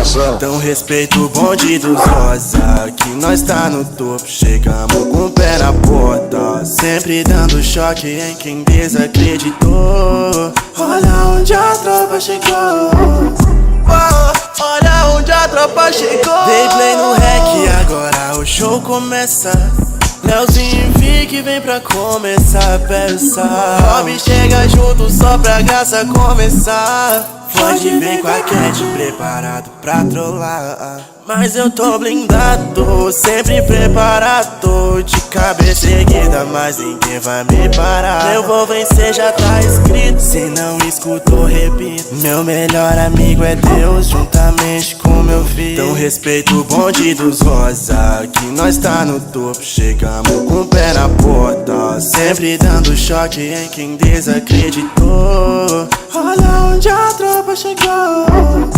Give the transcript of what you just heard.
coração. Então respeita o bonde dos rosa, que nós tá no topo. Chegamos com o pé na porta, sempre dando choque em quem desacreditou. Olha onde a tropa chegou. Olha onde a tropa chegou. Dei play no rec, agora o show começa. Leozinho e Vic vem pra começar a peça. Rob chega junto só pra graça começar. Pode vir com a Cat preparado pra trollar, mas eu tô blindado, sempre preparado. De cabeça erguida, mas ninguém vai me parar. Eu vou vencer, já tá escrito. Se não escutou, repito. Meu melhor amigo é Deus, juntamente com meu filho. Então respeita o bonde dos rosa, que nós tá no topo. Chegamos com o pé na porta, sempre dando choque em quem desacreditou. Olha onde a tropa chegou.